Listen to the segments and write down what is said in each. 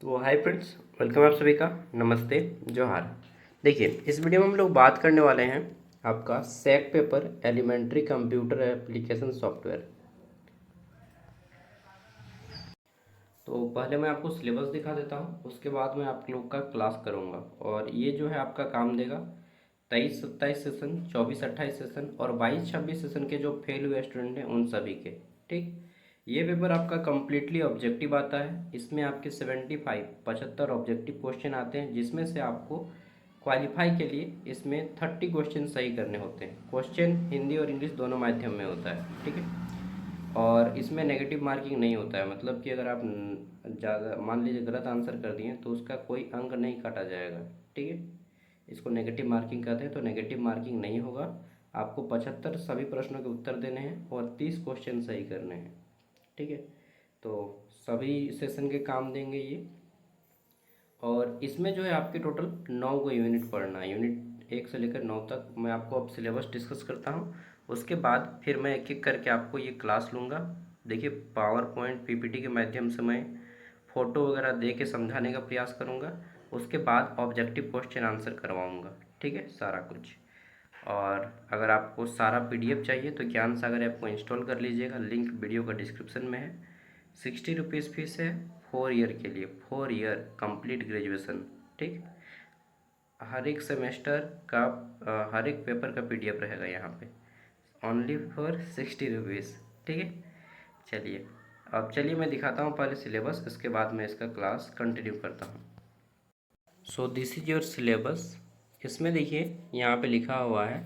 तो hi friends, welcome आप सभी का। नमस्ते, जोहार। देखिए, इस वीडियो में हम लोग बात करने वाले हैं आपका सैक paper elementary computer application software. तो पहले मैं आपको सिलेबस दिखा देता हूँ, उसके बाद मैं आप लोग का क्लास करूँगा। और ये जो है आपका काम देगा 23-27 सेशन, 24-28 सेशन और 22-26 सेशन के जो फेल हुए स्टूडेंट हैं उन सभी के। ठीक, ये पेपर आपका कम्प्लीटली ऑब्जेक्टिव आता है। इसमें आपके 75 ऑब्जेक्टिव क्वेश्चन आते हैं, जिसमें से आपको क्वालिफाई के लिए इसमें 30 क्वेश्चन सही करने होते हैं। क्वेश्चन हिंदी और इंग्लिश दोनों माध्यम में होता है। ठीक है, और इसमें नेगेटिव मार्किंग नहीं होता है। मतलब कि अगर आप ज़्यादा मान लीजिए गलत आंसर कर दिए तो उसका कोई अंक नहीं काटा जाएगा। ठीक है, इसको नेगेटिव मार्किंग कहते हैं। तो नेगेटिव मार्किंग नहीं होगा। आपको 75 सभी प्रश्नों के उत्तर देने हैं और 30 क्वेश्चन सही करने हैं। ठीक है, तो सभी सेशन के काम देंगे ये। और इसमें जो है आपके टोटल 9 को यूनिट पढ़ना है। यूनिट 1 से लेकर 9 तक मैं आपको अब सिलेबस डिस्कस करता हूँ। उसके बाद फिर मैं एक एक करके आपको ये क्लास लूँगा। देखिए, पावर पॉइंट पीपीटी के माध्यम से मैं फ़ोटो वगैरह दे के समझाने का प्रयास करूँगा। उसके बाद ऑब्जेक्टिव क्वेश्चन आंसर करवाऊँगा। ठीक है, सारा कुछ। और अगर आपको सारा पीडीएफ चाहिए तो ज्ञान सागर ऐप को इंस्टॉल कर लीजिएगा। लिंक वीडियो का डिस्क्रिप्शन में है। 60 रुपीज़ फीस है 4 ईयर के लिए, 4 ईयर कंप्लीट ग्रेजुएशन। ठीक, हर एक सेमेस्टर का हर एक पेपर का पीडीएफ रहेगा यहाँ पे, ओनली फॉर 60 रुपीज़। ठीक है, चलिए अब चलिए मैं दिखाता हूँ पहले सिलेबस, इसके बाद मैं इसका क्लास कंटिन्यू करता हूँ। So this is your syllabus. इसमें देखिए यहाँ पे लिखा हुआ है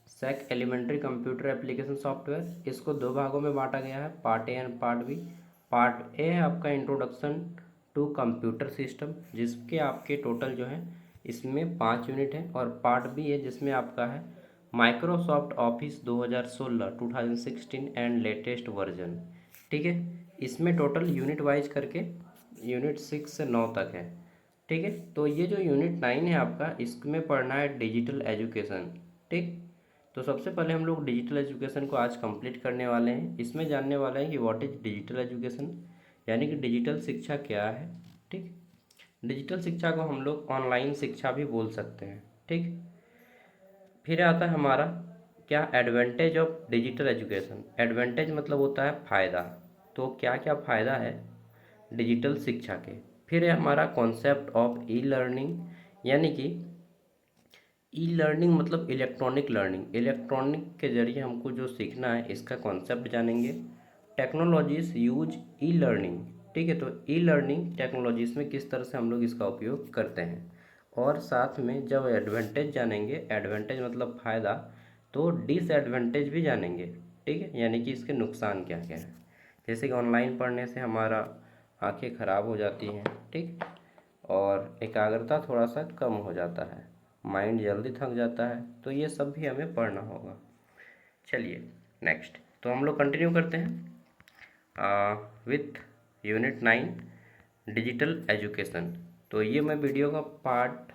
सैक एलिमेंट्री कंप्यूटर एप्लीकेशन सॉफ्टवेयर। इसको दो भागों में बांटा गया है, part A and part B. Part A है आपका इंट्रोडक्शन टू कंप्यूटर सिस्टम, जिसके आपके टोटल जो है इसमें 5 यूनिट है। और पार्ट बी है जिसमें आपका है Microsoft office 2016 2016 and latest version. ठीक है, इसमें टोटल यूनिट वाइज करके यूनिट 6 से 9 तक है। ठीक है, तो ये जो यूनिट 9 है आपका, इसमें पढ़ना है डिजिटल एजुकेशन। ठीक, तो सबसे पहले हम लोग डिजिटल एजुकेशन को आज कंप्लीट करने वाले हैं। इसमें जानने वाले हैं कि व्हाट इज डिजिटल एजुकेशन, यानी कि डिजिटल शिक्षा क्या है। ठीक, डिजिटल शिक्षा को हम लोग ऑनलाइन शिक्षा भी बोल सकते हैं। ठीक, फिर आता है हमारा क्या advantage of digital education. Advantage मतलब होता है फ़ायदा। तो क्या क्या फ़ायदा है डिजिटल शिक्षा के। फिर है हमारा कॉन्सेप्ट ऑफ ई लर्निंग, यानी कि ई लर्निंग मतलब इलेक्ट्रॉनिक लर्निंग। इलेक्ट्रॉनिक के जरिए हमको जो सीखना है इसका कॉन्सेप्ट जानेंगे। Technologies use e learning. ठीक है, तो ई लर्निंग टेक्नोलॉजीज में किस तरह से हम लोग इसका उपयोग करते हैं। और साथ में जब एडवांटेज जानेंगे, एडवांटेज मतलब फ़ायदा, तो डिसएडवांटेज भी जानेंगे। ठीक है, यानी कि इसके नुकसान क्या क्या है। जैसे कि ऑनलाइन पढ़ने से हमारा आंखें ख़राब हो जाती हैं। ठीक, और एकाग्रता थोड़ा सा कम हो जाता है, माइंड जल्दी थक जाता है। तो ये सब भी हमें पढ़ना होगा। चलिए नेक्स्ट, तो हम लोग कंटिन्यू करते हैं विथ यूनिट 9 डिजिटल एजुकेशन। तो ये मैं वीडियो का पार्ट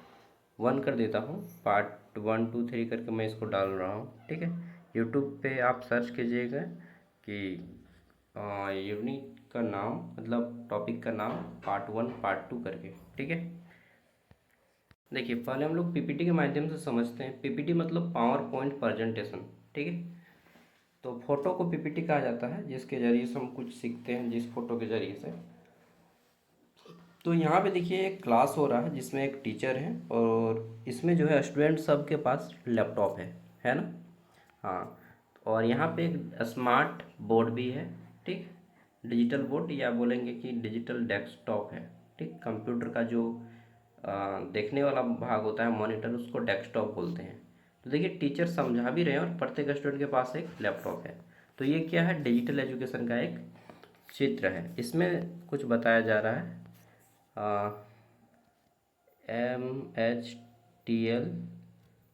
1 कर देता हूँ। पार्ट 1 2 3 करके मैं इसको डाल रहा हूँ। ठीक है, यूट्यूब पे आप सर्च कीजिएगा कि यूनिट का नाम मतलब टॉपिक का नाम पार्ट 1 पार्ट 2 करके। ठीक है, देखिए पहले हम लोग पीपीटी के माध्यम से समझते हैं। पीपीटी मतलब पावर पॉइंट प्रेजेंटेशन। ठीक है, तो फोटो को पीपीटी कहा जाता है, जिसके जरिए से हम कुछ सीखते हैं, जिस फोटो के जरिए से। तो यहाँ पे देखिए एक क्लास हो रहा है जिसमें एक टीचर है और इसमें जो है स्टूडेंट सब के पास लैपटॉप है ना। हाँ, और यहाँ पे एक स्मार्ट बोर्ड भी है। ठीक, डिजिटल बोर्ड या बोलेंगे कि डिजिटल डेस्कटॉप है। ठीक, कंप्यूटर का जो देखने वाला भाग होता है मॉनिटर, उसको डेस्कटॉप बोलते हैं। तो देखिए टीचर समझा भी रहे हैं और प्रत्येक स्टूडेंट के पास एक लैपटॉप है। तो ये क्या है, डिजिटल एजुकेशन का एक चित्र है। इसमें कुछ बताया जा रहा है MHTL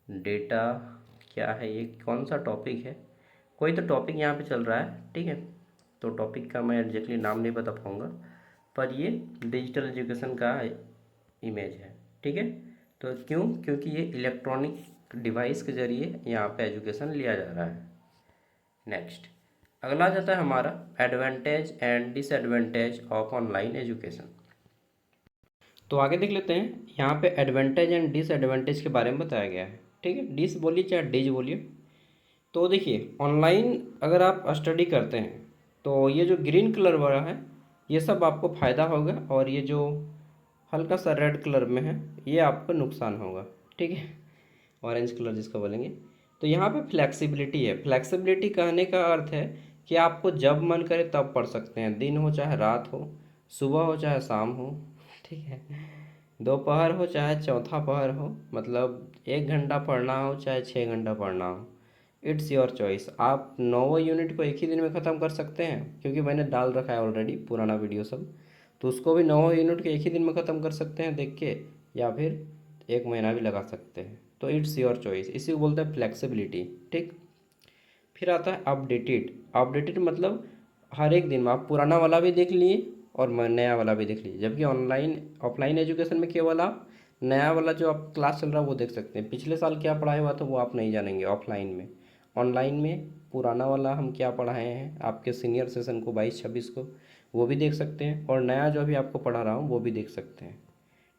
डेटा क्या है, ये कौन सा टॉपिक है। कोई तो टॉपिक यहाँ पे चल रहा है। ठीक है, तो टॉपिक का मैं एग्जैक्टली नाम नहीं बता पाऊँगा, पर ये डिजिटल एजुकेशन का इमेज है। ठीक है, तो क्यों, क्योंकि ये इलेक्ट्रॉनिक डिवाइस के ज़रिए यहाँ पे एजुकेशन लिया जा रहा है। नेक्स्ट, अगला जाता है हमारा advantage and disadvantage of online education. तो आगे देख लेते हैं, यहाँ पे एडवांटेज एंड डिसएडवांटेज के बारे में बताया गया है। ठीक है, डिस बोलिए चाहे डिज बोलिए। तो देखिए, ऑनलाइन अगर आप स्टडी करते हैं तो ये जो ग्रीन कलर वाला है ये सब आपको फ़ायदा होगा, और ये जो हल्का सा रेड कलर में है ये आपको नुकसान होगा। ठीक है, ऑरेंज कलर जिसको बोलेंगे। तो यहाँ पे फ्लेक्सिबिलिटी है। फ्लेक्सिबिलिटी कहने का अर्थ है कि आपको जब मन करे तब पढ़ सकते हैं, दिन हो चाहे रात हो, सुबह हो चाहे शाम हो। ठीक है, दोपहर हो चाहे चौथा पहर हो, मतलब 1 घंटा पढ़ना हो चाहे 6 घंटा पढ़ना हो, इट्स योर चॉइस। आप 9 यूनिट को एक ही दिन में ख़त्म कर सकते हैं, क्योंकि मैंने डाल रखा है ऑलरेडी पुराना वीडियो सब, तो उसको भी 9 यूनिट को एक ही दिन में ख़त्म कर सकते हैं देख के, या फिर 1 महीना भी लगा सकते हैं। तो इट्स योर चॉइस, इसी को बोलते हैं फ्लेक्सिबिलिटी। ठीक, फिर आता है अपडेटेड। अपडेटेड मतलब हर एक दिन में आप पुराना वाला भी देख लिए और नया वाला भी देख लीजिए, जबकि ऑनलाइन ऑफलाइन एजुकेशन में केवल आप नया वाला जो आप क्लास चल रहा है वो देख सकते हैं, पिछले साल क्या पढ़ाया हुआ था वो आप नहीं जानेंगे ऑफलाइन में। ऑनलाइन में पुराना वाला हम क्या पढ़ाए हैं आपके सीनियर सेशन को 22-26 को, वो भी देख सकते हैं, और नया जो अभी आपको पढ़ा रहा हूँ वो भी देख सकते हैं।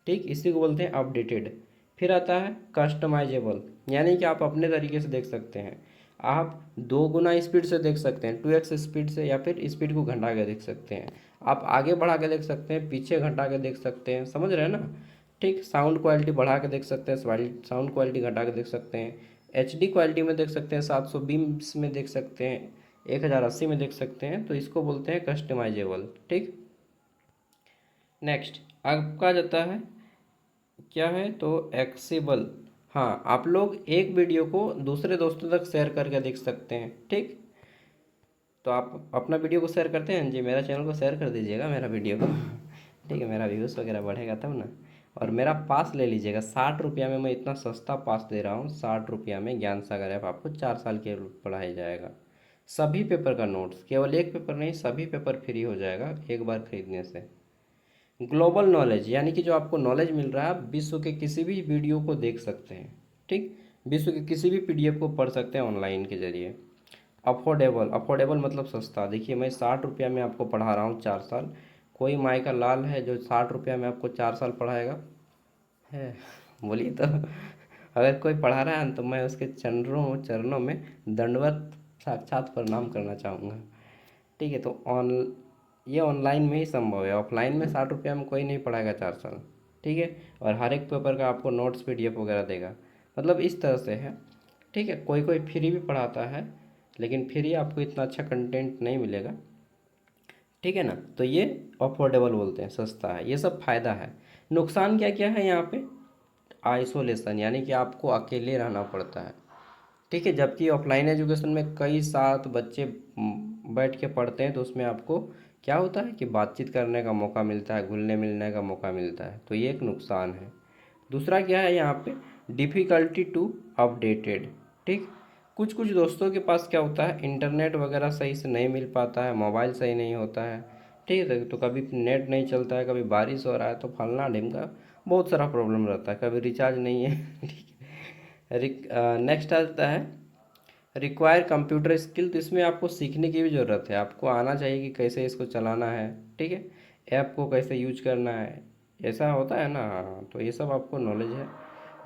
ठीक, इसी को बोलते हैं अपडेटेड। फिर आता है कस्टमाइजेबल, यानी कि आप अपने तरीके से देख सकते हैं। आप 2 गुना स्पीड से देख सकते हैं, 2x स्पीड से, या फिर स्पीड को घटा के देख सकते हैं। आप आगे बढ़ा के देख सकते हैं, पीछे घटा के देख सकते हैं, समझ रहे हैं ना। ठीक, साउंड क्वालिटी बढ़ा के देख सकते हैं, साउंड क्वालिटी घटा के देख सकते हैं, HD क्वालिटी में देख सकते हैं, 720 में देख सकते हैं, 1080 में देख सकते हैं। तो इसको बोलते हैं कस्टमाइजेबल। ठीक, नेक्स्ट आपका आ जाता है क्या है, तो एक्सेबल। हाँ, आप लोग एक वीडियो को दूसरे दोस्तों तक शेयर करके देख सकते हैं। ठीक, तो आप अपना वीडियो को शेयर करते हैं जी, मेरा चैनल को शेयर कर दीजिएगा मेरा वीडियो को। ठीक है, मेरा व्यूज़ वगैरह बढ़ेगा तब ना। और मेरा पास ले लीजिएगा, 60 रुपया में मैं इतना सस्ता पास दे रहा हूँ। 60 रुपया में ज्ञान सागर ऐप आपको 4 साल के पढ़ाया जाएगा। सभी पेपर का नोट्स, केवल एक पेपर नहीं, सभी पेपर फ्री हो जाएगा एक बार खरीदने से। ग्लोबल नॉलेज, यानी कि जो आपको नॉलेज मिल रहा है आप विश्व के किसी भी वीडियो को देख सकते हैं। ठीक, विश्व के किसी भी PDF को पढ़ सकते हैं ऑनलाइन के जरिए। अफोर्डेबल, अफोर्डेबल मतलब सस्ता। देखिए, मैं 60 रुपया में आपको पढ़ा रहा हूँ 4 साल। कोई माई का लाल है जो 60 रुपया में आपको 4 साल पढ़ाएगा है? बोलिए तो। अगर कोई पढ़ा रहा है तो मैं उसके चरणों चरणों में दंडवत साक्षात प्रणाम करना चाहूँगा। ठीक है, तो ये ऑनलाइन में ही संभव है, ऑफलाइन में 60 रुपया में कोई नहीं पढ़ाएगा 4 साल। ठीक है, और हर एक पेपर का आपको नोट्स PDF वगैरह देगा, मतलब इस तरह से है। ठीक है, कोई कोई फ्री भी पढ़ाता है, लेकिन फ्री आपको इतना अच्छा कंटेंट नहीं मिलेगा। ठीक है ना, तो ये अफोर्डेबल बोलते हैं, सस्ता है, ये सब फायदा है। नुकसान क्या क्या है यहाँ पे, आइसोलेशन, यानी कि आपको अकेले रहना पड़ता है। ठीक है, जबकि ऑफलाइन एजुकेशन में कई साथ बच्चे बैठ के पढ़ते हैं, तो उसमें आपको क्या होता है कि बातचीत करने का मौका मिलता है, घुलने मिलने का मौका मिलता है, तो ये एक नुकसान है। दूसरा क्या है यहाँ पे, डिफ़िकल्टी टू अपडेटेड। ठीक, कुछ कुछ दोस्तों के पास क्या होता है, इंटरनेट वगैरह सही से नहीं मिल पाता है, मोबाइल सही नहीं होता है। ठीक है, तो कभी नेट नहीं चलता है, कभी बारिश हो रहा है, तो फलना ढिमका बहुत सारा प्रॉब्लम रहता है, कभी रिचार्ज नहीं है। ठीक है, नेक्स्ट आता है रिक्वायर कंप्यूटर स्किल। तो इसमें आपको सीखने की भी ज़रूरत है, आपको आना चाहिए कि कैसे इसको चलाना है। ठीक है, ऐप को कैसे यूज करना है, ऐसा होता है ना। हाँ, तो ये सब आपको नॉलेज है।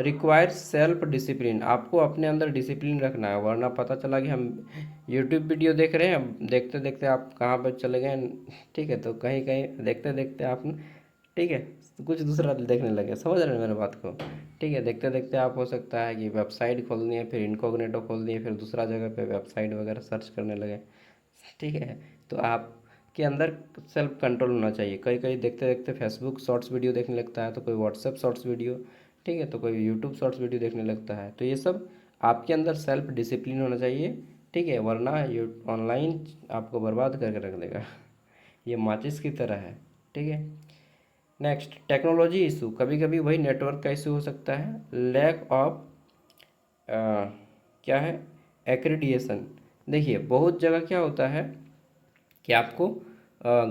रिक्वायर सेल्फ डिसिप्लिन, आपको अपने अंदर डिसिप्लिन रखना है, वरना पता चला कि हम यूट्यूब वीडियो देख रहे हैं, देखते देखते आप कहाँ पर चले गए। ठीक है, तो कहीं कहीं देखते देखते आप, ठीक है, कुछ दूसरा देखने लगे, समझ रहे हैं मेरे बात को। ठीक है, देखते देखते आप हो सकता है कि वेबसाइट खोल दिए, फिर इनकॉग्निटो खोल दिए, फिर दूसरा जगह पे वेबसाइट वगैरह सर्च करने लगे। ठीक है, तो आपके अंदर सेल्फ कंट्रोल होना चाहिए। कई कई देखते देखते फेसबुक शॉर्ट्स वीडियो देखने लगता है, तो कोई व्हाट्सएप शॉर्ट्स वीडियो, ठीक है, तो कोई यूट्यूब शॉर्ट्स वीडियो देखने लगता है। तो ये सब आपके अंदर सेल्फ डिसिप्लिन होना चाहिए। ठीक है, वरना ये ऑनलाइन आपको बर्बाद करके रख देगा। ये माचिस की तरह है। ठीक है, नेक्स्ट टेक्नोलॉजी इशू, कभी कभी वही नेटवर्क का इशू हो सकता है। लैक ऑफ क्या है, एक्रीडिएशन। देखिए, बहुत जगह क्या होता है कि आपको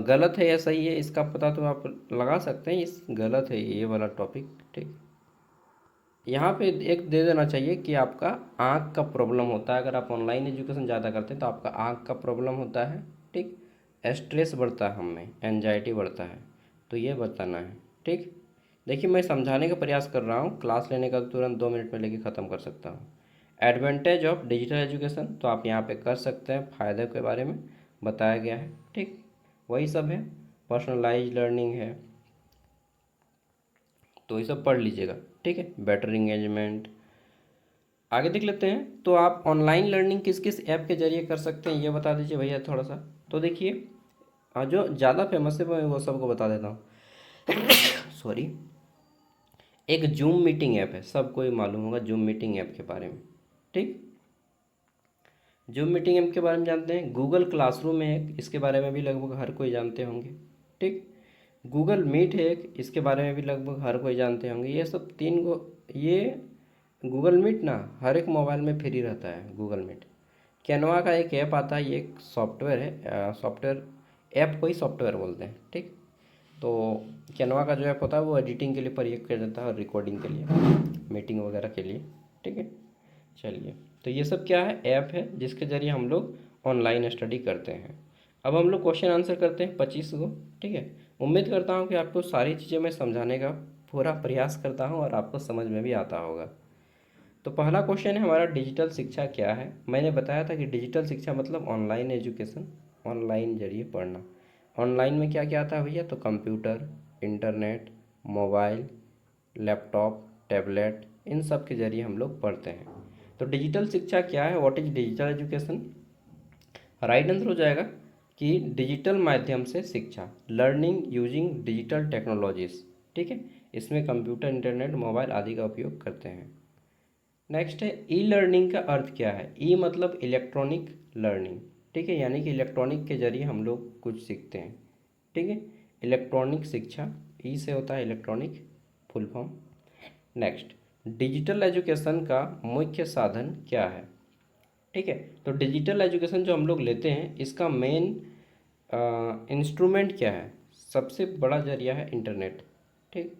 गलत है या सही है इसका पता तो आप लगा सकते हैं, इस गलत है ये वाला टॉपिक। ठीक, यहाँ पे एक दे देना चाहिए कि आपका आँख का प्रॉब्लम होता है, अगर आप ऑनलाइन एजुकेशन ज़्यादा करते हैं तो आपका आँख का प्रॉब्लम होता है। ठीक, स्ट्रेस बढ़ता है, हमें एनजाइटी बढ़ता है, तो ये बताना है। ठीक, देखिए मैं समझाने का प्रयास कर रहा हूँ, क्लास लेने का तो तुरंत 2 मिनट में लेके ख़त्म कर सकता हूँ। एडवांटेज ऑफ डिजिटल एजुकेशन तो आप यहाँ पे कर सकते हैं, फ़ायदे के बारे में बताया गया है, ठीक, वही सब है। पर्सनलाइज लर्निंग है, तो ये सब पढ़ लीजिएगा, ठीक है। बेटर इंगेजमेंट, आगे देख लेते हैं। तो आप ऑनलाइन लर्निंग किस किस ऐप के जरिए कर सकते हैं ये बता दीजिए भैया थोड़ा सा। तो देखिए जो ज़्यादा फेमस है मैं वो सबको बता देता हूँ। सॉरी। एक जूम मीटिंग ऐप है, सबको ही मालूम होगा जूम मीटिंग ऐप के बारे में, ठीक। जूम मीटिंग ऐप के बारे में जानते हैं। गूगल क्लासरूम है एक, इसके बारे में भी लगभग हर कोई जानते होंगे, ठीक। गूगल मीट है एक, इसके बारे में भी लगभग हर कोई जानते होंगे। ये सब तीन गो, ये गूगल मीट ना हर एक मोबाइल में फ्री रहता है गूगल मीट। कैनवा का एक ऐप आता है, ये एक सॉफ्टवेयर है, सॉफ्टवेयर ऐप को ही सॉफ्टवेयर बोलते हैं, ठीक। तो कैनवा का जो ऐप होता है वो एडिटिंग के लिए प्रयोग किया जाता है और रिकॉर्डिंग के लिए, मीटिंग वगैरह के लिए, ठीक है। चलिए, तो ये सब क्या है, ऐप है जिसके ज़रिए हम लोग ऑनलाइन स्टडी करते हैं। अब हम लोग क्वेश्चन आंसर करते हैं 25 को, ठीक है। उम्मीद करता हूँ कि आपको सारी चीज़ें मैं समझाने का पूरा प्रयास करता हूँ और आपको समझ में भी आता होगा। तो पहला क्वेश्चन है हमारा, डिजिटल शिक्षा क्या है। मैंने बताया था कि डिजिटल शिक्षा मतलब ऑनलाइन एजुकेशन, ऑनलाइन जरिए पढ़ना। ऑनलाइन में क्या क्या आता है भैया, तो computer, internet, mobile, laptop, tablet, इन सब के जरिए हम लोग पढ़ते हैं। तो डिजिटल शिक्षा क्या है, what is digital education. Right answer हो जाएगा कि डिजिटल माध्यम से शिक्षा, लर्निंग यूजिंग डिजिटल टेक्नोलॉजीज, ठीक है। इसमें कंप्यूटर, इंटरनेट, मोबाइल आदि का उपयोग करते हैं। नेक्स्ट है ई लर्निंग का अर्थ क्या है। ई मतलब इलेक्ट्रॉनिक लर्निंग, ठीक है, यानी कि इलेक्ट्रॉनिक के जरिए हम लोग कुछ सीखते हैं, ठीक है। इलेक्ट्रॉनिक शिक्षा, ई से होता है electronic, full form. Next, digital education का मुख्य साधन क्या है, ठीक है। तो डिजिटल एजुकेशन जो हम लोग लेते हैं इसका मेन इंस्ट्रूमेंट क्या है, सबसे बड़ा जरिया है इंटरनेट, ठीक।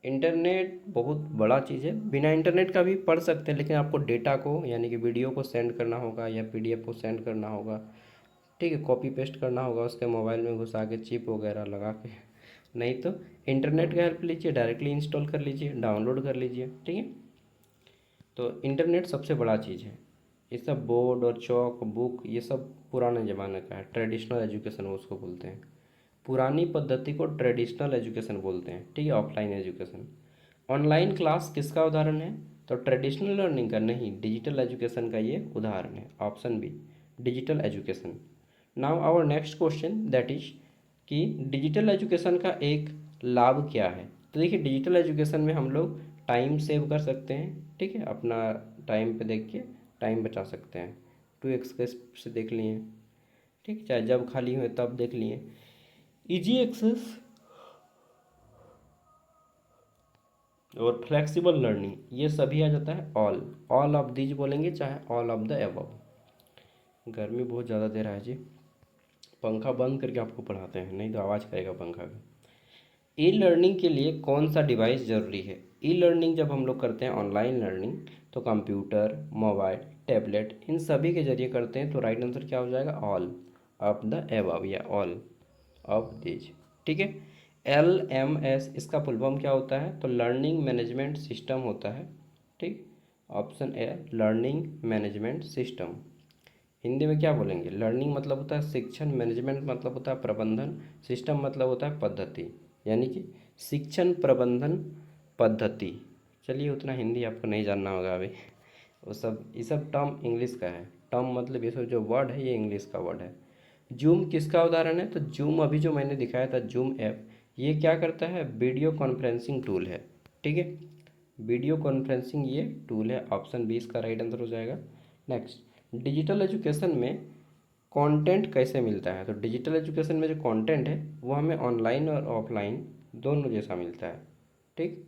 इंटरनेट बहुत बड़ा चीज़ है, बिना इंटरनेट का भी पढ़ सकते हैं, लेकिन आपको डेटा को यानी कि वीडियो को सेंड करना होगा या पीडीएफ को सेंड करना होगा, ठीक है, कॉपी पेस्ट करना होगा उसके मोबाइल में घुसा के चिप वगैरह लगा के। नहीं तो इंटरनेट का हेल्प लीजिए, डायरेक्टली इंस्टॉल कर लीजिए, डाउनलोड कर लीजिए, ठीक है। तो इंटरनेट सबसे बड़ा चीज़ है। ये सब बोर्ड और चौक, बुक, ये सब पुराने ज़माने का है, ट्रेडिशनल एजुकेशन वो उसको बोलते हैं। पुरानी पद्धति को ट्रेडिशनल एजुकेशन बोलते हैं, ठीक है, ऑफलाइन एजुकेशन। ऑनलाइन क्लास किसका उदाहरण है, तो ट्रेडिशनल लर्निंग का नहीं, डिजिटल एजुकेशन का ये उदाहरण है, option B, digital education. Now our next question that is कि डिजिटल एजुकेशन का एक लाभ क्या है। तो देखिए डिजिटल एजुकेशन में हम लोग टाइम सेव कर सकते हैं, ठीक है, अपना टाइम पे देख के टाइम बचा सकते हैं। 2x के से देख लिए, ठीक, चाहे जब खाली हुए तब देख लिए। इजी एक्सेस और फ्लेक्सिबल लर्निंग, ये सभी आ जाता है ऑल ऑफ दीज बोलेंगे, चाहे ऑल ऑफ द एबव। गर्मी बहुत ज़्यादा दे रहा है जी, पंखा बंद करके आपको पढ़ाते हैं, नहीं तो आवाज़ करेगा पंखा का। ई लर्निंग के लिए कौन सा डिवाइस ज़रूरी है। ई लर्निंग जब हम लोग करते हैं ऑनलाइन लर्निंग तो कंप्यूटर, मोबाइल, टैबलेट, इन सभी के जरिए करते हैं। तो राइट आंसर क्या हो जाएगा, ऑल ऑफ द एबव या ऑल ऑफ दिज, ठीक है। LMS इसका फुल फॉर्म क्या होता है, तो लर्निंग मैनेजमेंट सिस्टम होता है, ठीक। Option A, learning management system. Hindi में क्या बोलेंगे, लर्निंग मतलब होता है शिक्षण, मैनेजमेंट मतलब होता है प्रबंधन, सिस्टम मतलब होता है पद्धति, यानी कि शिक्षण प्रबंधन पद्धति। चलिए उतना हिंदी आपको नहीं जानना होगा अभी, वो सब ये सब टर्म इंग्लिश का है। टर्म मतलब ये सब जो वर्ड है ये इंग्लिश का वर्ड है। जूम किसका उदाहरण है, तो जूम अभी जो मैंने दिखाया था जूम ऐप, ये क्या करता है, वीडियो कॉन्फ्रेंसिंग टूल है, ठीक है। वीडियो कॉन्फ्रेंसिंग ये टूल है, ऑप्शन 20 का राइट आंसर हो जाएगा। नेक्स्ट, डिजिटल एजुकेशन में कंटेंट कैसे मिलता है। तो डिजिटल एजुकेशन में जो कंटेंट है वो हमें ऑनलाइन और ऑफलाइन दोनों जैसा मिलता है, ठीक।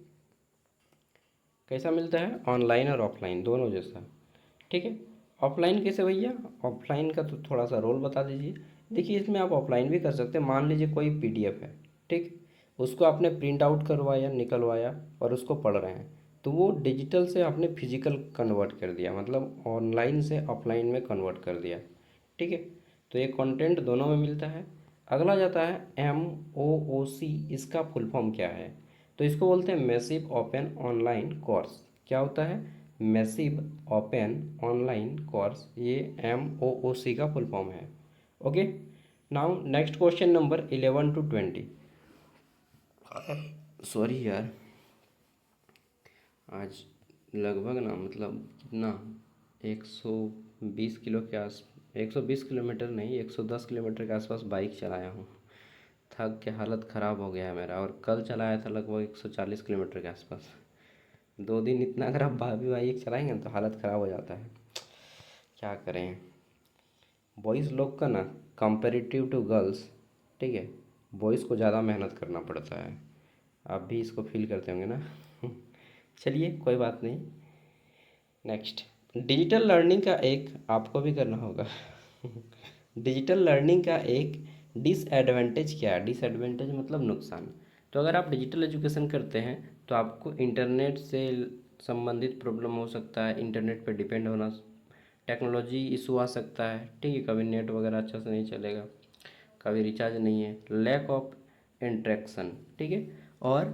कैसा मिलता है, ऑनलाइन और ऑफलाइन दोनों जैसा, ठीक है। ऑफलाइन कैसे भैया, ऑफलाइन का तो थोड़ा सा रोल बता दीजिए। देखिए इसमें आप ऑफलाइन भी कर सकते हैं, मान लीजिए कोई पीडीएफ है, ठीक, उसको आपने प्रिंट आउट करवाया, निकलवाया और उसको पढ़ रहे हैं, तो वो डिजिटल से आपने फिजिकल कन्वर्ट कर दिया, मतलब ऑनलाइन से ऑफलाइन में कन्वर्ट कर दिया, ठीक है। तो ये कंटेंट दोनों में मिलता है। अगला जाता है MOOC, इसका फुल फॉर्म क्या है। तो इसको बोलते हैं मैसिव ओपन ऑनलाइन कोर्स। क्या होता है? मैसिव ओपन ऑनलाइन कोर्स, ये MOOC का फुल फॉर्म है। Okay, now next question number 11 to 20। Sorry यार, आज लगभग ना मतलब कितना 120 किलो के आस 120 किलोमीटर नहीं 110 किलोमीटर के आसपास बाइक चलाया हूँ। थक के हालत ख़राब हो गया है मेरा। और कल चलाया था लगभग 140 किलोमीटर के आसपास। 2 दिन इतना अगर आप भाभी बाइक चलाएंगे तो हालत ख़राब हो जाता है। क्या करें, बॉयज़ लोग का ना कंपेरेटिव टू गर्ल्स, ठीक है, बॉयज़ को ज़्यादा मेहनत करना पड़ता है। आप भी इसको फील करते होंगे ना। चलिए कोई बात नहीं। नेक्स्ट, डिजिटल लर्निंग का एक आपको भी करना होगा। डिजिटल लर्निंग का एक डिसएडवांटेज क्या है? डिसएडवांटेज मतलब नुकसान। तो अगर आप डिजिटल एजुकेशन करते हैं तो आपको इंटरनेट से संबंधित प्रॉब्लम हो सकता है, इंटरनेट पे डिपेंड होना, टेक्नोलॉजी इशू आ सकता है, ठीक है, कभी नेट वगैरह अच्छा से नहीं चलेगा, कभी रिचार्ज नहीं है, लैक ऑफ इंटरेक्शन, ठीक है। और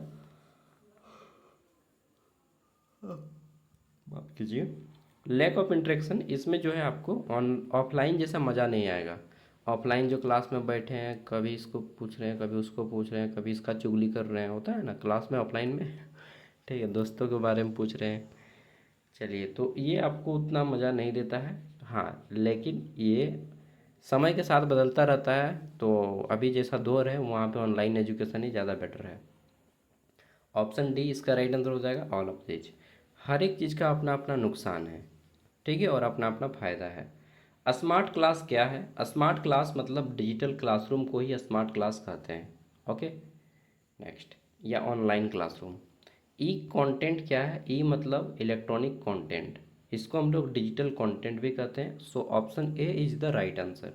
माफ कीजिए, लैक ऑफ इंटरेक्शन, इसमें जो है आपको ऑन ऑफलाइन जैसा मज़ा नहीं आएगा। ऑफलाइन जो क्लास में बैठे हैं, कभी इसको पूछ रहे हैं, कभी उसको पूछ रहे हैं, कभी इसका चुगली कर रहे हैं, होता है ना क्लास में ऑफलाइन में। ठीक है, दोस्तों के बारे में पूछ रहे हैं। चलिए, तो ये आपको उतना मज़ा नहीं देता है। हाँ, लेकिन ये समय के साथ बदलता रहता है। तो अभी जैसा दौर है वहाँ पे ऑनलाइन एजुकेशन ही ज़्यादा बेटर है। ऑप्शन डी इसका राइट आंसर हो जाएगा, ऑल ऑफ दिस। हर एक चीज़ का अपना अपना नुकसान है, ठीक है, और अपना अपना फ़ायदा है। स्मार्ट क्लास क्या है? स्मार्ट क्लास मतलब डिजिटल क्लासरूम को ही स्मार्ट क्लास कहते हैं। ओके, नेक्स्ट, या ऑनलाइन क्लासरूम। ई कंटेंट क्या है? ई मतलब इलेक्ट्रॉनिक कंटेंट, इसको हम लोग डिजिटल कंटेंट भी कहते हैं। So option A is the right answer.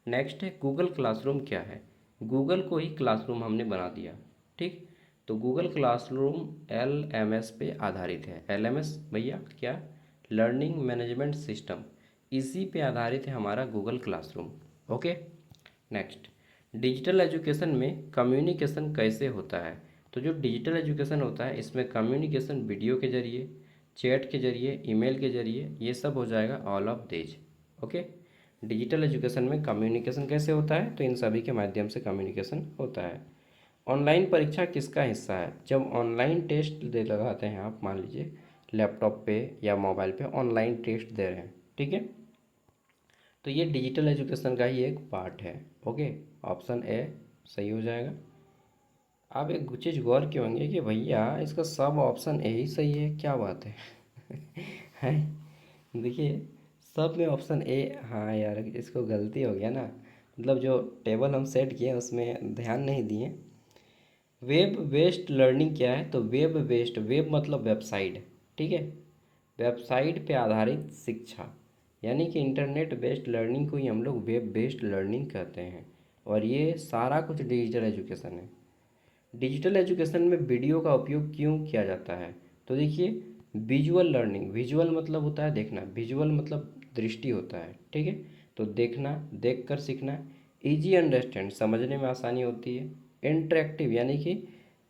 Next है गूगल क्लासरूम क्या है? गूगल को ही क्लासरूम हमने बना दिया, ठीक। तो गूगल क्लासरूम LMS पे आधारित है। LMS भैया क्या? लर्निंग मैनेजमेंट सिस्टम, इसी पे आधारित है हमारा Google classroom. Okay, next, digital education में कम्युनिकेशन कैसे होता है? तो जो डिजिटल एजुकेशन होता है इसमें कम्युनिकेशन वीडियो के जरिए, चैट के जरिए, ईमेल के जरिए, ये सब हो जाएगा all of this. Okay, digital education में कम्युनिकेशन कैसे होता है? तो इन सभी के माध्यम से कम्युनिकेशन होता है। ऑनलाइन परीक्षा किसका हिस्सा है? जब ऑनलाइन टेस्ट दे लगाते हैं आप, मान लीजिए लैपटॉप पे या मोबाइल पे ऑनलाइन टेस्ट दे रहे हैं, ठीक है, तो ये डिजिटल एजुकेशन का ही एक पार्ट है। ओके, ऑप्शन ए सही हो जाएगा। आप एक चीज़ गौर किए होंगे कि भैया इसका सब ऑप्शन ए ही सही है, क्या बात है? हैं, देखिए सब में ऑप्शन ए। हाँ यार, इसको गलती हो गया ना, मतलब जो टेबल हम सेट किए उसमें ध्यान नहीं दिए। वेब बेस्ड लर्निंग क्या है? तो वेब बेस्ड, वेब मतलब वेबसाइट, ठीक है, वेबसाइट पे आधारित शिक्षा, यानी कि इंटरनेट बेस्ड लर्निंग को ही हम लोग वेब बेस्ड लर्निंग कहते हैं। और ये सारा कुछ डिजिटल एजुकेशन है। डिजिटल एजुकेशन में वीडियो का उपयोग क्यों किया जाता है? तो देखिए, विजुअल लर्निंग, विजुअल मतलब होता है देखना, विजुअल मतलब दृष्टि होता है, ठीक है, तो देखना, देख कर सीखना। इजी अंडरस्टैंड, समझने में आसानी होती है। इंटरेक्टिव यानी कि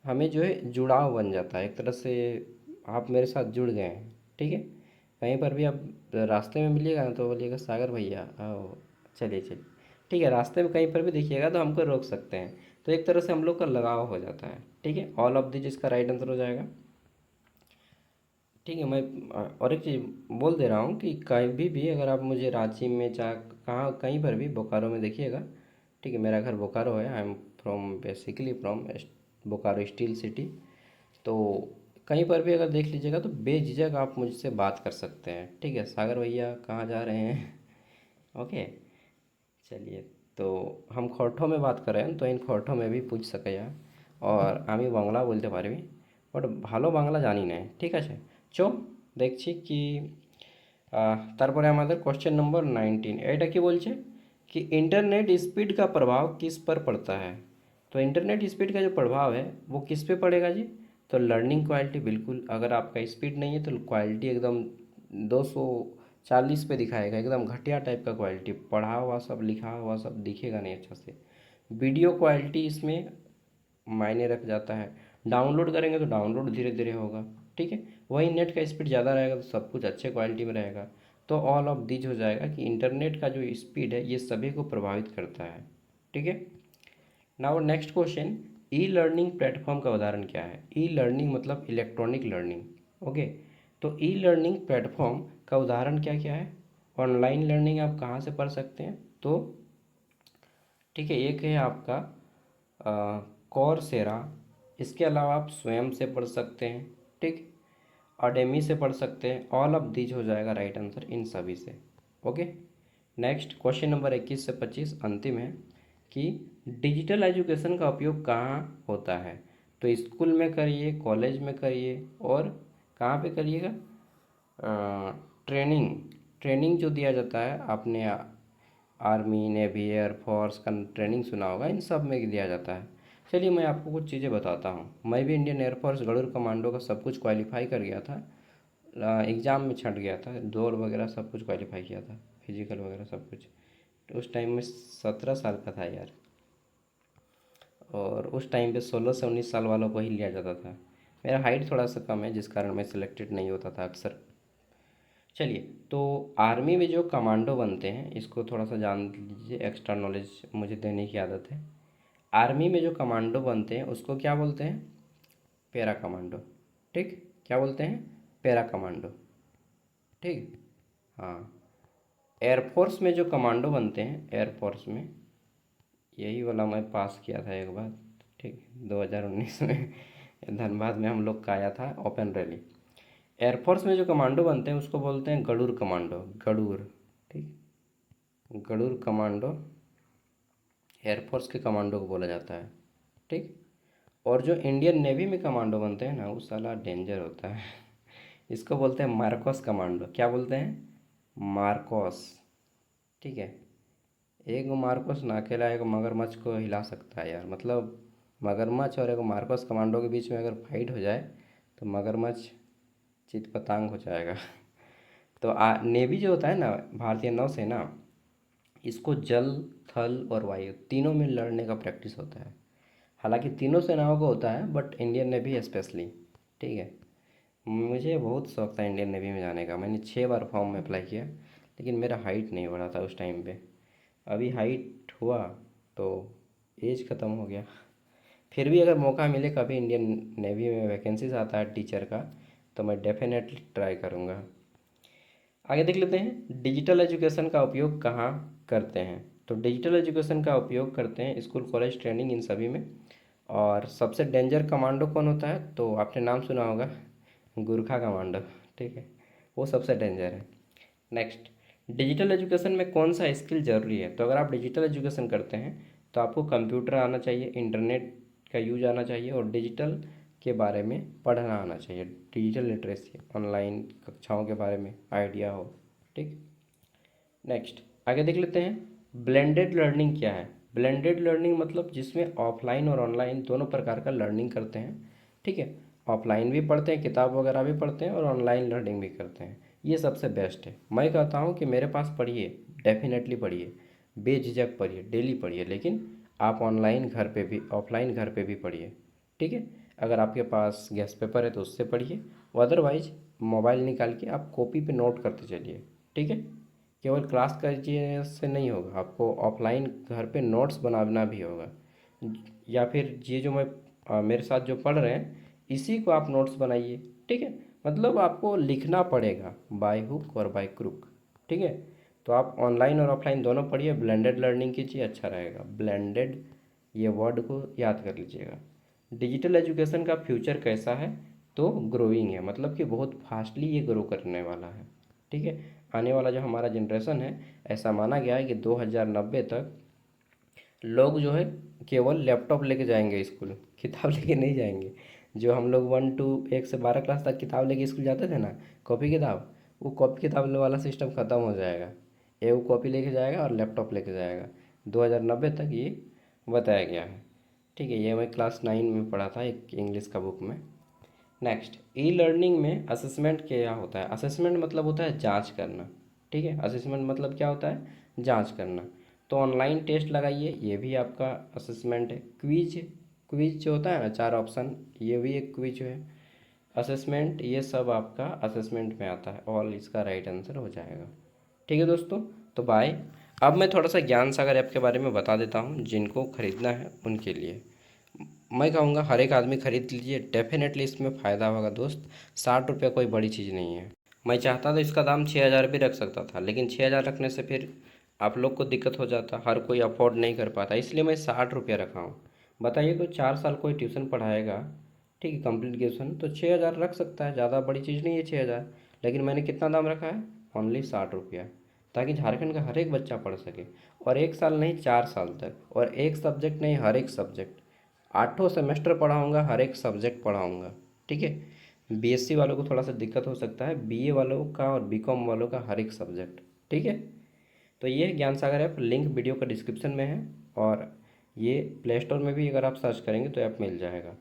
हमें जो है जुड़ाव बन जाता है, एक तरह से आप मेरे साथ जुड़ गए हैं, ठीक है। कहीं पर भी आप रास्ते में मिलिएगा ना तो बोलिएगा सागर भैया आओ, चलिए चलिए, ठीक है, रास्ते में कहीं पर भी देखिएगा तो हमको रोक सकते हैं। तो एक तरह से हम लोग का लगाव हो जाता है, ठीक है, ऑल ऑफ दिस इसका राइट आंसर हो जाएगा। ठीक है, मैं और एक चीज़ बोल दे रहा हूँ कि कभी भी अगर आप मुझे रांची में चाहे कहाँ कहीं पर भी बोकारो में देखिएगा, ठीक है, मेरा घर बोकारो है, I am from basically from Bokaro steel city. तो कहीं पर भी अगर देख लीजिएगा तो बेझिझक आप मुझसे बात कर सकते हैं, ठीक है, सागर भैया कहाँ जा रहे हैं? ओके, चलिए, तो हम खर्ठों में बात करें तो इन खर्ठों में भी पूछ सके या, और আমি বাংলা বলতে পারবি, বাট ভালো বাংলা জানি না, ঠিক আছে। চো দেখছি কি তারপরে আমাদের কোশ্চেন নম্বর 19, এটা কি বলছে कि इंटरनेट स्पीड का प्रभाव किस पर पड़ता है? तो इंटरनेट स्पीड का जो प्रभाव है वो किस पे पड़ेगा जी? तो लर्निंग क्वालिटी, बिल्कुल, अगर आपका स्पीड नहीं है तो क्वालिटी एकदम 240 पे दिखाएगा, एकदम घटिया टाइप का क्वालिटी, पढ़ा हुआ सब लिखा हुआ सब दिखेगा नहीं अच्छा से। वीडियो क्वालिटी इसमें मायने रख जाता है। डाउनलोड करेंगे तो डाउनलोड धीरे धीरे होगा, ठीक है। वही नेट का स्पीड ज़्यादा रहेगा तो सब कुछ अच्छे क्वालिटी में रहेगा। तो ऑल ऑफ दीज हो जाएगा कि इंटरनेट का जो स्पीड है ये सभी को प्रभावित करता है, ठीक है। Now next question, e learning platform का उदाहरण क्या है? ई लर्निंग मतलब इलेक्ट्रॉनिक लर्निंग, ओके। तो ई लर्निंग प्लेटफॉर्म का उदाहरण क्या क्या है? ऑनलाइन लर्निंग आप कहाँ से पढ़ सकते हैं? तो ठीक है, एक है आपका कौरसेरा, इसके अलावा आप स्वयं से पढ़ सकते हैं, ठीक। अडेमी से पढ़ सकते हैं। ऑल ऑफ दीज हो जाएगा राइट आंसर इन सभी से, ओके। नेक्स्ट क्वेश्चन नंबर 21 से 25 अंतिम है कि डिजिटल एजुकेशन का उपयोग कहाँ होता है? तो स्कूल में करिए, कॉलेज में करिए, और कहाँ पे करिएगा? ट्रेनिंग, ट्रेनिंग जो दिया जाता है, आपने आर्मी, नेवी, एयरफोर्स का ट्रेनिंग सुना होगा, इन सब में दिया जाता है। चलिए मैं आपको कुछ चीज़ें बताता हूँ। मैं भी इंडियन एयरफोर्स गरुड़ कमांडो का सब कुछ क्वालिफाई कर गया था, एग्ज़ाम में छंट गया था, दौड़ वगैरह सब कुछ क्वालिफाई किया था, फिजिकल वगैरह सब कुछ। तो उस टाइम में 17 साल का था यार, और उस टाइम पे 16 से 19 साल वालों को ही लिया जाता था। मेरा हाइट थोड़ा सा कम है जिस कारण मैं सिलेक्टेड नहीं होता था अक्सर। चलिए, तो आर्मी में जो कमांडो बनते हैं इसको थोड़ा सा जान लीजिए, एक्स्ट्रा नॉलेज मुझे देने की आदत है। आर्मी में जो कमांडो बनते हैं उसको क्या बोलते हैं? पैरा कमांडो, ठीक। क्या बोलते हैं? पैरा कमांडो, ठीक। हाँ। एयरफोर्स में जो कमांडो बनते हैं, एयरफोर्स में, यही वाला मैं पास किया था एक बार, ठीक, 2019 में धनबाद में हम लोग का आया था ओपन रैली। एयरफोर्स में जो कमांडो बनते हैं उसको बोलते हैं गरुड़ कमांडो, गरुड़, ठीक। गरुड़ कमांडो एयरफोर्स के कमांडो को बोला जाता है, ठीक। और जो इंडियन नेवी में कमांडो बनते हैं ना, वो साला डेंजर होता है इसको बोलते हैं मार्कोस कमांडो। क्या बोलते हैं? मार्कोस, ठीक है। एक मार्कोस ना अकेला एक मगरमच्छ को हिला सकता है यार, मतलब मगरमच्छ और एक मार्कोस कमांडो के बीच में अगर फाइट हो जाए तो मगरमच्छ चितपटांग हो जाएगा तो नेवी जो होता है ना, भारतीय नौसेना, इसको जल, थल और वायु तीनों में लड़ने का प्रैक्टिस होता है। हालांकि तीनों सेनाओं को होता है, बट इंडियन नेवी स्पेशली, ठीक है। मुझे बहुत शौक था इंडियन नेवी में जाने का। मैंने 6 बार फॉर्म में अप्लाई किया, लेकिन मेरा हाइट नहीं बढ़ा था उस टाइम पे। अभी हाइट हुआ तो एज ख़त्म हो गया। फिर भी अगर मौका मिले कभी इंडियन नेवी में वैकेंसीज आता है टीचर का, तो मैं डेफिनेटली ट्राई करूँगा। आगे देख लेते हैं, डिजिटल एजुकेशन का उपयोग कहाँ करते हैं? तो डिजिटल एजुकेशन का उपयोग करते हैं स्कूल, कॉलेज, ट्रेनिंग, इन सभी में। और सबसे डेंजर कमांडो कौन होता है? तो आपने नाम सुना होगा, गुरखा कमांडो, ठीक है। वो सबसे डेंजर है। नेक्स्ट, डिजिटल एजुकेशन में कौन सा स्किल ज़रूरी है? तो अगर आप डिजिटल एजुकेशन करते हैं तो आपको कंप्यूटर आना चाहिए, इंटरनेट का यूज आना चाहिए, और डिजिटल के बारे में पढ़ना आना चाहिए। डिजिटल लिटरेसी, ऑनलाइन कक्षाओं के बारे में आइडिया हो, ठीक। नेक्स्ट, आगे देख लेते हैं, ब्लेंडेड लर्निंग क्या है? ब्लेंडेड लर्निंग मतलब जिसमें ऑफलाइन और ऑनलाइन दोनों प्रकार का लर्निंग करते हैं, ठीक है। ऑफलाइन भी पढ़ते हैं, किताब वगैरह भी पढ़ते हैं, और ऑनलाइन लर्निंग भी करते हैं। ये सबसे बेस्ट है। मैं कहता हूँ कि मेरे पास पढ़िए, डेफिनेटली पढ़िए, बेझिझक पढ़िए, डेली पढ़िए, लेकिन आप ऑनलाइन घर पे भी, ऑफलाइन घर पे भी पढ़िए, ठीक है। अगर आपके पास गेस्ट पेपर है तो उससे पढ़िए, अदरवाइज मोबाइल निकाल के आप कॉपी पे नोट करते चलिए, ठीक है। केवल क्लास करिए से नहीं होगा, आपको ऑफलाइन घर पे नोट्स बनाना भी होगा, या फिर ये जो मैं मेरे साथ जो पढ़ रहे हैं इसी को आप नोट्स बनाइए, ठीक है। मतलब आपको लिखना पड़ेगा बाय हुक और बाय क्रुक, ठीक है। तो आप ऑनलाइन और ऑफलाइन दोनों पढ़िए, ब्लेंडेड लर्निंग कीजिए, अच्छा रहेगा। ब्लेंडेड, ये वर्ड को याद कर लीजिएगा। डिजिटल एजुकेशन का फ्यूचर कैसा है? तो ग्रोइंग है, मतलब कि बहुत फास्टली ये ग्रो करने वाला है, ठीक है। आने वाला जो हमारा जनरेशन है, ऐसा माना गया है कि 2090 तक लोग जो है केवल लैपटॉप लेके जाएंगे स्कूल, किताब लेके नहीं जाएंगे। जो हम लोग 1 से 12 क्लास तक किताब लेके स्कूल जाते थे ना, कॉपी किताब, वो कॉपी किताब वाला सिस्टम ख़त्म हो जाएगा। ये वो कॉपी लेके जाएगा और लैपटॉप लेके जाएगा, 2090 तक ये बताया गया है, ठीक है। ये मैं क्लास 9 में पढ़ा था एक इंग्लिश का बुक में। नेक्स्ट, ई लर्निंग में असेसमेंट क्या होता है? असेसमेंट मतलब होता है जांच करना, ठीक है। असेसमेंट मतलब क्या होता है? जांच करना। तो ऑनलाइन टेस्ट लगाइए, ये भी आपका असेसमेंट है। क्विज क्विज जो होता है ना 4 ऑप्शन, ये भी एक क्विज है। असेसमेंट, ये सब आपका असेसमेंट में आता है, ऑल इसका राइट आंसर हो जाएगा। ठीक है दोस्तों, तो बाय। अब मैं थोड़ा सा ज्ञान सागर ऐप के बारे में बता देता हूँ, जिनको खरीदना है उनके लिए। मैं कहूँगा हर एक आदमी खरीद लीजिए, डेफिनेटली इसमें फ़ायदा होगा दोस्त। 60 रुपये कोई बड़ी चीज़ नहीं है। मैं चाहता तो इसका दाम 6,000 भी रख सकता था, लेकिन 6,000 रखने से फिर आप लोग को दिक्कत हो जाता, हर कोई अफोर्ड नहीं कर पाता, इसलिए मैं 60 रुपये रखा हूँ। बताइए, कोई 4 साल कोई ट्यूशन पढ़ाएगा, ठीक है, कंप्लीट ग्रेजुएशन, तो 6,000 रख सकता है, ज़्यादा बड़ी चीज़ नहीं है 6,000। लेकिन मैंने कितना दाम रखा है, ओनली 60 रुपया, ताकि झारखंड का हर एक बच्चा पढ़ सके। और 1 साल नहीं, 4 साल तक, और एक सब्जेक्ट नहीं, हर एक सब्जेक्ट, 8 सेमेस्टर पढ़ाऊँगा, हर एक सब्जेक्ट पढ़ाऊँगा। ठीक है, बीएससी वालों को थोड़ा सा दिक्कत हो सकता है, बीए वालों का और बीकॉम वालों का हर एक सब्जेक्ट। ठीक है, तो ये ज्ञान सागर ऐप, लिंक वीडियो का डिस्क्रिप्शन में है, और ये प्ले स्टोर में भी अगर आप सर्च करेंगे तो ऐप मिल जाएगा।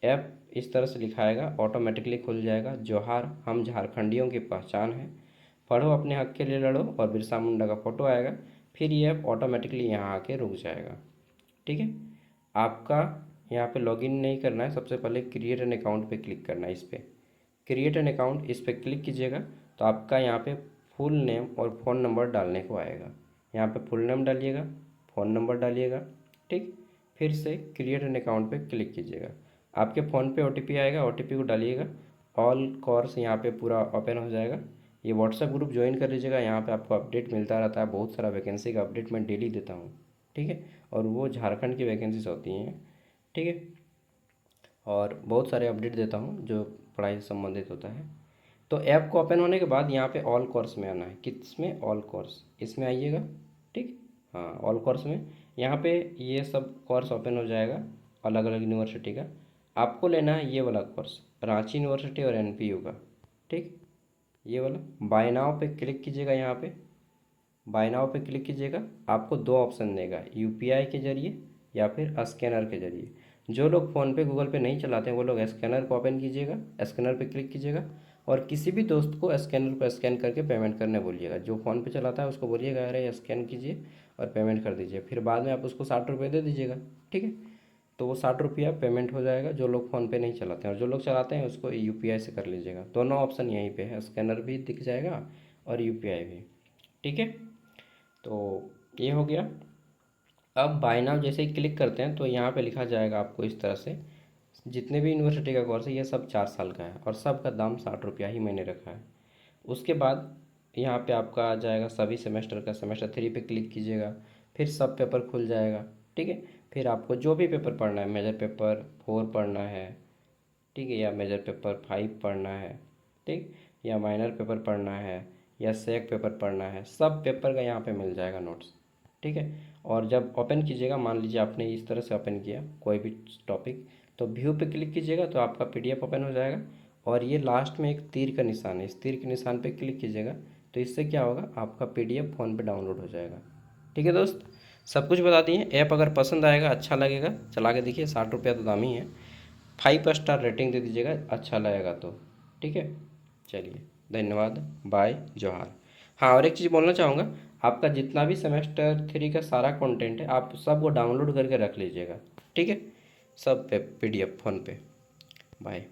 ऐप इस तरह से लिखाएगा, ऑटोमेटिकली खुल जाएगा। जोहार, हम झारखंडियों की पहचान है, पढ़ो अपने हक के लिए लड़ो, और बिरसा मुंडा का फोटो आएगा, फिर ये ऐप ऑटोमेटिकली यहाँ आके रुक जाएगा। ठीक है, आपका यहाँ पे लॉगिन नहीं करना है, सबसे पहले क्रिएट एन अकाउंट पे क्लिक करना है। इस पर क्रिएट एन अकाउंट, इस पर क्लिक कीजिएगा तो आपका यहाँ पे फुल नेम और फ़ोन नंबर डालने को आएगा। यहाँ पे फुल नेम डालिएगा, फ़ोन नंबर डालिएगा। ठीक, फिर से क्रिएट एन अकाउंट पे क्लिक कीजिएगा, आपके फ़ोन पे ओटीपी आएगा, ओटीपी को डालिएगा। ऑल कोर्स यहाँ पे पूरा ओपन हो जाएगा। ये व्हाट्सएप ग्रुप ज्वाइन कर लीजिएगा, यहाँ पे आपको अपडेट मिलता रहता है, बहुत सारा वैकेंसी का अपडेट मैं डेली देता हूँ। ठीक है, और वो झारखंड की वैकेंसीज होती हैं। ठीक है, और बहुत सारे अपडेट देता हूँ जो पढ़ाई से संबंधित होता है। तो ऐप को ओपन होने के बाद यहाँ पे ऑल कोर्स में आना है, किसमें, ऑल कोर्स, इसमें आइएगा। ठीक, हाँ, ऑल कोर्स में यहाँ पे ये सब कोर्स ओपन हो जाएगा, अलग अलग यूनिवर्सिटी का। आपको लेना है ये वाला कोर्स, रांची यूनिवर्सिटी और एनपीयू का। ठीक, ये वाला बाय नाउ पे क्लिक कीजिएगा। यहाँ पे बाय नाउ पे क्लिक कीजिएगा, आपको 2 ऑप्शन देगा, यूपीआई के जरिए या फिर स्कैनर के जरिए। जो लोग फ़ोनपे गूगल पे नहीं चलाते हैं वो लोग स्कैनर को ओपन कीजिएगा, स्कैनर पे क्लिक कीजिएगा, और किसी भी दोस्त को स्कैनर पर स्कैन करके पेमेंट करने बोलिएगा। जो फ़ोन पे चलाता है उसको बोलिएगा अरे स्कैन कीजिए और पेमेंट कर दीजिए, फिर बाद में आप उसको 60 रुपये दे दीजिएगा। ठीक है, तो वो 60 रुपया पेमेंट हो जाएगा, जो लोग फ़ोन पे नहीं चलाते हैं, और जो लोग चलाते हैं उसको यूपीआई से कर लीजिएगा। दोनों ऑप्शन यहीं पे है, स्कैनर भी दिख जाएगा और यूपीआई भी। ठीक है, तो ये हो गया। अब बाय नाउ जैसे ही क्लिक करते हैं तो यहाँ पे लिखा जाएगा आपको इस तरह से, जितने भी यूनिवर्सिटी का कोर्स है ये सब 4 साल का है, और सब का दाम 60 रुपया ही मैंने रखा है। उसके बाद यहाँ पे आपका आ जाएगा सभी सेमेस्टर का, सेमेस्टर 3 पे क्लिक कीजिएगा, फिर सब पेपर खुल जाएगा। ठीक है, फिर आपको जो भी पेपर पढ़ना है, मेजर पेपर 4 पढ़ना है, ठीक है, या मेजर पेपर 5 पढ़ना है, ठीक, या माइनर पेपर पढ़ना है, या सेक पेपर पढ़ना है, सब पेपर का यहाँ पे मिल जाएगा नोट्स। ठीक है, और जब ओपन कीजिएगा, मान लीजिए आपने इस तरह से ओपन किया कोई भी टॉपिक, तो व्यू पे क्लिक कीजिएगा तो आपका पीडीएफ ओपन हो जाएगा, और ये लास्ट में एक तीर का निशान है, इस तीर के निशान पे क्लिक कीजिएगा, तो इससे क्या होगा, आपका पीडीएफ फ़ोन पे डाउनलोड हो जाएगा। ठीक है दोस्त, सब कुछ बता दिए। ऐप अगर पसंद आएगा, अच्छा लगेगा, चला के देखिए, 60 रुपया तो दाम ही है। 5 स्टार रेटिंग दे दीजिएगा अच्छा लगेगा तो। ठीक है, चलिए, धन्यवाद, बाय, जोहार। हाँ, और एक चीज़ बोलना चाहूँगा, आपका जितना भी सेमेस्टर 3 का सारा कंटेंट है आप सबको डाउनलोड करके रख लीजिएगा। ठीक है, सब पे पीडीएफ फ़ोन पे। बाय।